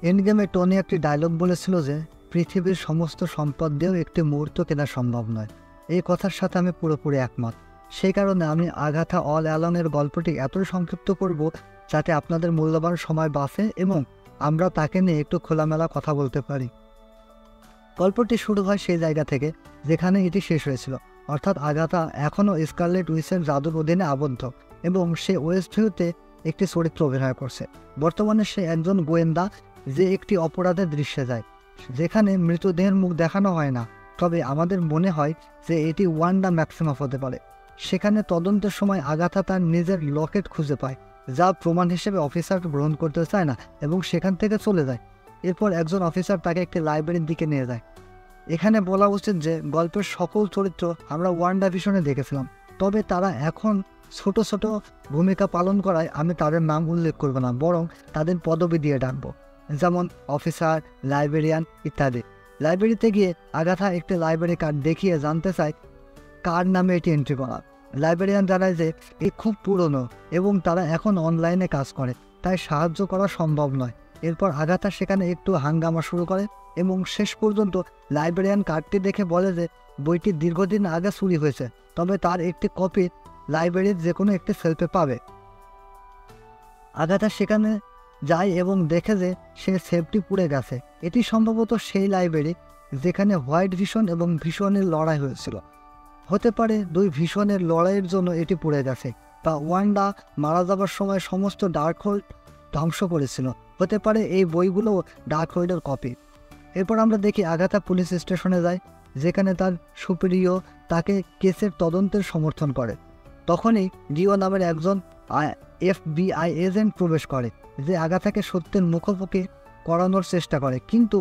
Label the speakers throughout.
Speaker 1: এন্ডগেমে Tony একটি dialogue বলেছিল যে পৃথিবীর সমস্ত সম্পদ দিয়েও একটি মুহূর্ত কেনা সম্ভব নয়। এই কথার সাথে আমি পুরোপুরি একমত। সেই কারণে আমি আগাথা অল অ্যালং এর গল্পটি এতই সংক্ষিপ্ত করব যাতে আপনাদের মূল্যবান সময় বাঁচে এবং আমরা তাকে নিয়ে একটু খোলামেলা কথা বলতে পারি। গল্পটি শুরু হয় সেই জায়গা থেকে যেখানে এটি শেষ হয়েছিল, অর্থাৎ আগাথা এখনও স্কারলেট উইচের জাদুর অধীনে আবদ্ধ এবং সে ওয়েস্টভিউতে একটি চরিত্র অভিনয় করছে। বর্তমানে সে একজন গোয়েন্দা যে একটি অপরাধের দৃশ্যে যায় যেখানে মৃতদেহের মুখ দেখানো হয় না, তবে আমাদের মনে হয় যে এটি ওয়ান্ডা ম্যাক্সিমাফ হতে পারে। সেখানে তদন্তের সময় আগাথা তার নিজের লকেট খুঁজে পায় যা প্রমাণ হিসেবে অফিসার গ্রহণ করতে চায় না এবং সেখান থেকে চলে যায়। এরপর একজন অফিসার তাকে একটি লাইব্রেরির দিকে নিয়ে যায়। এখানে বলা উচিত যে গল্পের সকল চরিত্র আমরা ওয়ান্ডা ভিশনে দেখেছিলাম, তবে তারা এখন ছোট ছোট ভূমিকা পালন করায় আমি তাদের নাম উল্লেখ করব না, বরং তাদের পদবি দিয়ে ডাকবো, যেমন অফিসার, লাইব্রেরিয়ান ইত্যাদি। লাইব্রেরিতে গিয়ে আগাথা একটি লাইব্রেরি কার্ড দেখিয়ে জানতে চায় কার নামে এটি এন্ট্রি করা। লাইব্রেরিয়ান জানায় যে এটি খুব পুরনো এবং তারা এখন অনলাইনে কাজ করে, তাই সাহায্য করা সম্ভব নয়। এরপর আগাথা সেখানে একটু হাঙ্গামা শুরু করে এবং শেষ পর্যন্ত লাইব্রেরিয়ান কার্ডটি দেখে বলে যে বইটি দীর্ঘদিন আগে চুরি হয়েছে, তবে তার একটি কপি লাইব্রেরির যে কোনো একটি সেলফে পাবে। আগাথা সেখানে যায় এবং দেখে যে সে সেফটি পুড়ে গেছে। এটি সম্ভবত সেই লাইব্রেরি যেখানে হোয়াইট ভিশন এবং ভিশনের লড়াই হয়েছিল। হতে পারে দুই ভিশনের লড়াইয়ের জন্য এটি পুড়ে গেছে, বা ওয়ান্ডা মারা যাবার সময় সমস্ত ডার্ক হোল্ড ধ্বংস করেছিল। হতে পারে এই বইগুলো ডার্ক হোল্ডের কপি। এরপর আমরা দেখি আগাথা পুলিশ স্টেশনে যায় যেখানে তার সুপিরিয়র তাকে কেসের তদন্তের সমর্থন করে। তখনই রিও নামের একজন FBI এজেন্ট প্রবেশ করে যে আগাথাকে সত্যের মুখোমুখি করানোর চেষ্টা করে, কিন্তু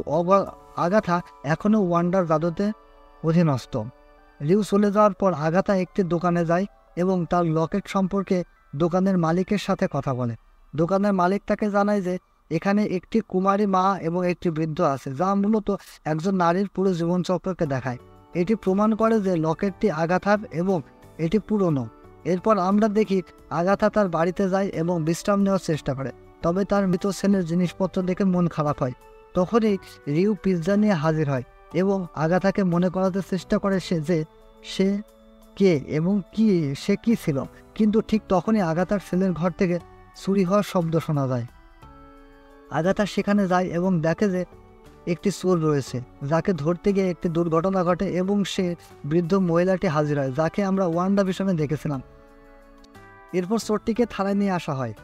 Speaker 1: আগাথা এখনও ওয়ান্ডার জাদুতে অধীনস্থ। রিউ চলে যাওয়ার পর আগাথা একটি দোকানে যায় এবং তার লকেট সম্পর্কে দোকানের মালিকের সাথে কথা বলে। দোকানের মালিক তাকে জানায় যে এখানে একটি কুমারী মা এবং একটি বৃদ্ধ আছে, যা মূলত একজন নারীর পুরো জীবনচক্রকে দেখায়। এটি প্রমাণ করে যে লকেটটি আগাথার এবং এটি পুরনো। এরপর আমরা দেখি আগাথা তার বাড়িতে যায় এবং বিশ্রাম নেওয়ার চেষ্টা করে, তবে তার মৃত ছেলের জিনিসপত্র দেখে মন খারাপ হয়। তখনই রিউ পিৎজা নিয়ে হাজির হয় এবং আগাথাকে মনে করাতে চেষ্টা করে সে কে এবং সে কি ছিল, কিন্তু ঠিক তখনই আগাথার ছেলের ঘর থেকে চুরি হওয়ার শব্দ শোনা যায়। আগাথা সেখানে যায় এবং দেখে যে একটি চোর রয়েছে যাকে ধরতে গিয়ে একটি দুর্ঘটনা ঘটে এবং সে বৃদ্ধ মহিলাটি হাজির হয় যাকে আমরা ওয়ান্ডা ভিশনে দেখেছিলাম। এরপর চোরটিকে থানায় নিয়ে আসা হয়।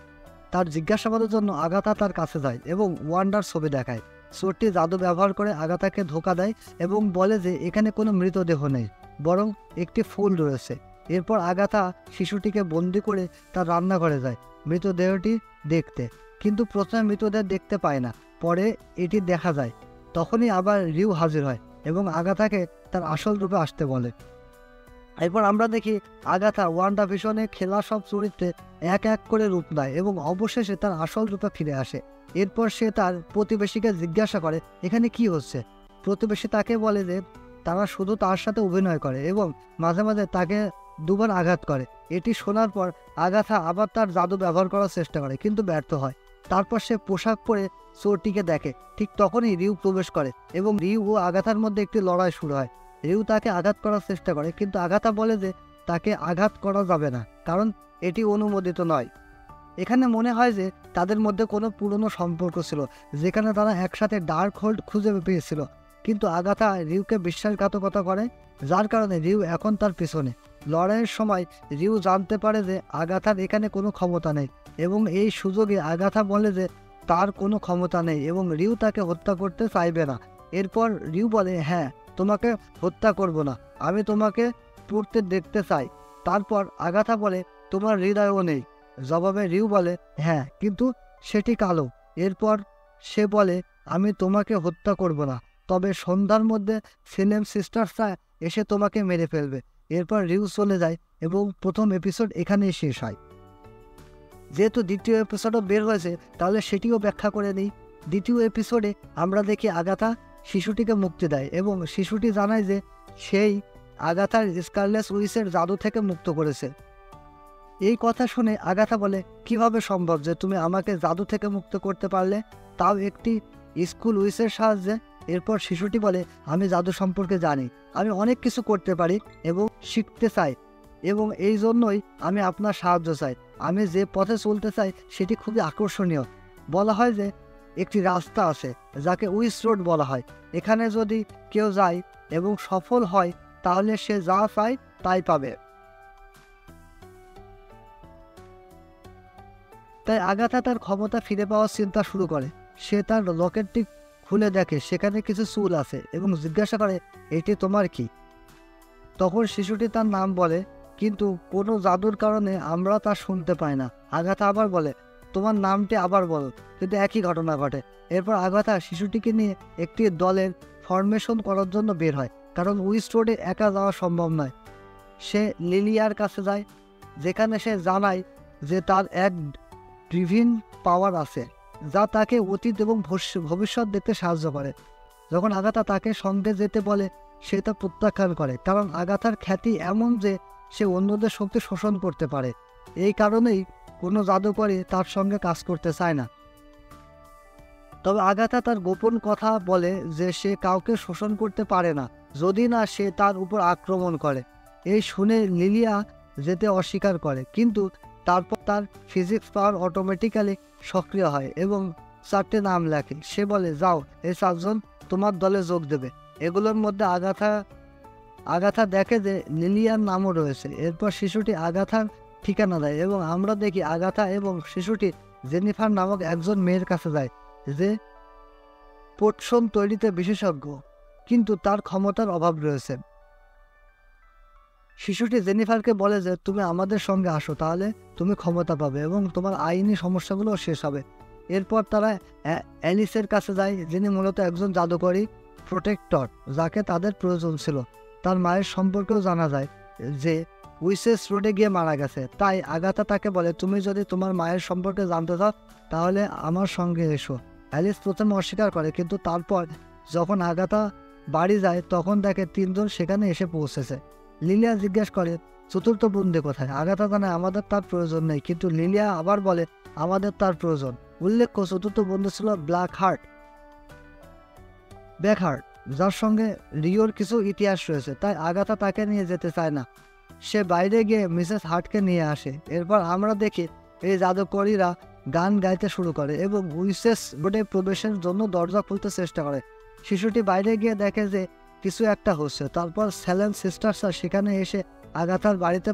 Speaker 1: তার জিজ্ঞাসাবাদের জন্য আগাথা তার কাছে যায় এবং ওয়ান্ডার ছবি দেখায়। চোরটি জাদু ব্যবহার করে আগাথাকে ধোঁকা দেয় এবং বলে যে এখানে কোনো মৃতদেহ নেই, বরং একটি ফুল রয়েছে। এরপর আগাথা শিশুটিকে বন্দি করে তার রান্নাঘরে যায় মৃতদেহটি দেখতে, কিন্তু প্রথমে মৃতদেহ দেখতে পায় না, পরে এটি দেখা যায়। তখনই আবার রিউ হাজির হয় এবং আগাথাকে তার আসল রূপে আসতে বলে। এরপর আমরা দেখি আগাথা ওয়ান্ডা ভিশনে খেলা সব চরিত্রে এক এক করে রূপ নেয় এবং অবশেষে তার আসল রূপে ফিরে আসে। এরপর সে তার প্রতিবেশীকে জিজ্ঞাসা করে এখানে কি হচ্ছে। প্রতিবেশী তাকে বলে যে তারা শুধু তার সাথে অভিনয় করে এবং মাঝে মাঝে তাকে দুবার আঘাত করে। এটি শোনার পর আগাথা আবার তার জাদু ব্যবহার করার চেষ্টা করে, কিন্তু ব্যর্থ হয়। তারপর সে পোশাক পরে চোরটিকে দেখে। ঠিক তখনই রিউ প্রবেশ করে এবং রিউ ও আগাথার মধ্যে একটি লড়াই শুরু হয়। রিউ তাকে আঘাত করার চেষ্টা করে, কিন্তু আগাথা বলে যে তাকে আঘাত করা যাবে না, কারণ এটি অনুমোদিত নয়। এখানে মনে হয় যে তাদের মধ্যে কোনো পুরনো সম্পর্ক ছিল যেখানে তারা একসাথে ডার্ক হোল্ড খুঁজে পেয়েছিল, কিন্তু আগাথা রিউকে বিশ্বাসঘাতকতা করে, যার কারণে রিউ এখন তার পিছনে। লড়াইয়ের সময় রিউ জানতে পারে যে আগাথার এখানে কোনো ক্ষমতা নেই এবং এই সুযোগে আগাথা বলে যে তার কোনো ক্ষমতা নেই এবং রিউ তাকে হত্যা করতে চাইবে না। এরপর রিউ বলে হ্যাঁ, তোমাকে হত্যা করব না, আমি তোমাকে পড়তে দেখতে চাই। তারপর আগাথা বলে তোমার হৃদয়ও নেই। জবাবে রিউ বলে হ্যাঁ, কিন্তু সেটি কালো। এরপর সে বলে আমি তোমাকে হত্যা করব না, তবে সন্ধ্যার মধ্যে সিনেম সিস্টার্সরা এসে তোমাকে মেরে ফেলবে। এরপর রিউ চলে যায় এবং প্রথম এপিসোড এখানেই শেষ হয়। যেহেতু দ্বিতীয় এপিসোডও বের হয়েছে তাহলে সেটিও ব্যাখ্যা করে নিই। দ্বিতীয় এপিসোডে আমরা দেখি আগাথা শিশুটিকে মুক্তি দেয় এবং শিশুটি জানায় যে সেই আগাথার স্কারলেট উইচের জাদু থেকে মুক্ত করেছে। এই কথা শুনে আগাথা বলে, কিভাবে সম্ভব যে তুমি আমাকে জাদু থেকে মুক্ত করতে পারলে, তাও একটি স্কুল উইসের সাহায্যে? এরপর শিশুটি বলে, আমি জাদু সম্পর্কে জানি, আমি অনেক কিছু করতে পারি এবং শিখতে চাই, এবং এই জন্যই আমি আপনার সাহায্য চাই। আমি যে পথে চলতে চাই সেটি খুবই আকর্ষণীয়। বলা হয় যে একটি রাস্তা আছে যাকে উইস রোড বলা হয়। এখানে যদি কেউ যায় এবং সফল হয় তাহলে সে যা চায় তাই পাবে। তাই আগাথা তার ক্ষমতা ফিরে পাওয়ার চিন্তা শুরু করে। সে তার লকেটটি খুলে দেখে সেখানে কিছু চুল আছে এবং জিজ্ঞাসা করে, এটি তোমার কি? তখন শিশুটি তার নাম বলে, কিন্তু কোনো জাদুর কারণে আমরা তা শুনতে পাই না। আগাথা আবার বলে, তোমার নামটি আবার বলো, কিন্তু একই ঘটনা ঘটে। এরপর আগাথা শিশুটিকে নিয়ে একটি দলের ফরমেশন করার জন্য বের হয়, কারণ উইস্ট রোডে একা যাওয়া সম্ভব নয়। সে লিলিয়ার কাছে যায়, যেখানে সে জানায় যে তার এক ডিভিন পাওয়ার আছে যা তাকে অতীত এবং ভবিষ্যৎ দেখতে সাহায্য করে। যখন আগাথা তাকে সঙ্গে যেতে বলে, সে তা প্রত্যাখ্যান করে, কারণ আগাথার খ্যাতি এমন যে সে অন্যদের শক্তি শোষণ করতে পারে। এই কারণেই কোনো জাদুকরী তার সঙ্গে কাজ করতে চায় না। তবে আগাথা তার গোপন কথা বলে যে সে কাউকে শোষণ করতে পারে না যদি না সে তার উপর আক্রমণ করে। এই শুনে লিলিয়া যেতে অস্বীকার করে, কিন্তু তারপর তার ফিজিক্স পাওয়ার অটোমেটিক্যালি সক্রিয় হয় এবং 4টে নাম লেখে। সে বলে, যাও, এই 4জন তোমার দলে যোগ দেবে। এগুলোর মধ্যে আগাথা দেখে যে লিলিয়ার নামও রয়েছে। এরপর শিশুটি আগাথার ঠিকানা দেয় এবং আমরা দেখি আগাথা এবং শিশুটি জেনিফার নামক একজন মেয়ের কাছে যায় যে পোটশন তৈরিতে বিশেষজ্ঞ, কিন্তু তার ক্ষমতার অভাব রয়েছে। শিশুটি জেনিফারকে বলে যে তুমি আমাদের সঙ্গে আসো, তাহলে তুমি ক্ষমতা পাবে এবং তোমার আইনি সমস্যাগুলো শেষ হবে। এরপর তারা অ্যালিসের কাছে যায়, যিনি মূলত একজন জাদুকরী প্রোটেক্টর যাকে তাদের প্রয়োজন ছিল। তার মায়ের সম্পর্কেও জানা যায় যে উইসেস রোডে গিয়ে মারা গেছে। তাই আগাথা তাকে বলে, তুমি যদি তোমার মায়ের সম্পর্কে জানতে চাও তাহলে আমার সঙ্গে এসো। অ্যালিস প্রথমে অস্বীকার করে, কিন্তু তারপর যখন আগাথা বাড়ি যায় তখন দেখে 3জন সেখানে এসে পৌঁছেছে। লিলিয়া জিজ্ঞেস করে, চতুর্থ বন্ধু কোথায়? আগাথা জানায় আমাদের তার প্রয়োজন নেই, কিন্তু লিলিয়া আবার বলে আমাদের তার প্রয়োজন। উল্লেখ্য, চতুর্থ বন্ধু ছিল ব্ল্যাকহার্ট, যার সঙ্গে রিওর কিছু ইতিহাস রয়েছে। তাই আগাথা তাকে নিয়ে যেতে চায় না। সে বাইরে গিয়ে মিসেস হার্টকে নিয়ে আসে। এরপর আমরা দেখি এই জাদুকরীরা গান গাইতে শুরু করে এবং উইসেস রোডে প্রবেশের জন্য দরজা খুলতে চেষ্টা করে। শিশুটি বাইরে গিয়ে দেখে যে কিছু একটা হচ্ছে। তারপর স্যালেন সিস্টার্সরা সেখানে এসে আগাথার বাড়িতে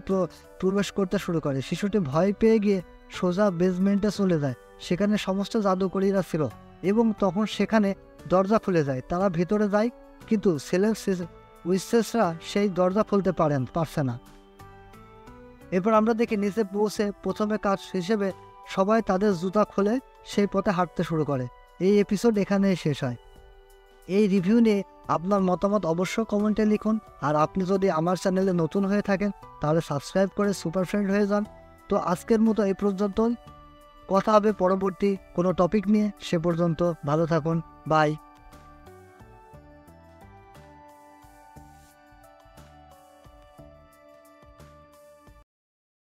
Speaker 1: প্রবেশ করতে শুরু করে। শিশুটি ভয় পেয়ে গিয়ে সোজা বেসমেন্টে চলে যায়। সেখানে সমস্ত জাদুকরীরা ছিল এবং তখন সেখানে দরজা খুলে যায়। তারা ভিতরে যায়, কিন্তু স্যালেন উইসেসরা সেই দরজা খুলতে পারছে না। এরপর আমরা দেখি নিচে পৌঁছে প্রথমে কাজ হিসেবে সবাই তাদের জুতা খুলে সেই পথে হাঁটতে শুরু করে। এই এপিসোড এখানেই শেষ হয়। এই রিভিউ নিয়ে আপনার মতামত অবশ্যই কমেন্টে লিখুন। আর আপনি যদি আমার চ্যানেলে নতুন হয়ে থাকেন তাহলে সাবস্ক্রাইব করে সুপার ফ্রেন্ড হয়ে যান। তো আজকের মতো এই পর্যন্তই। কথা হবে পরবর্তী কোনো টপিক নিয়ে। সে পর্যন্ত ভালো থাকুন। বাই।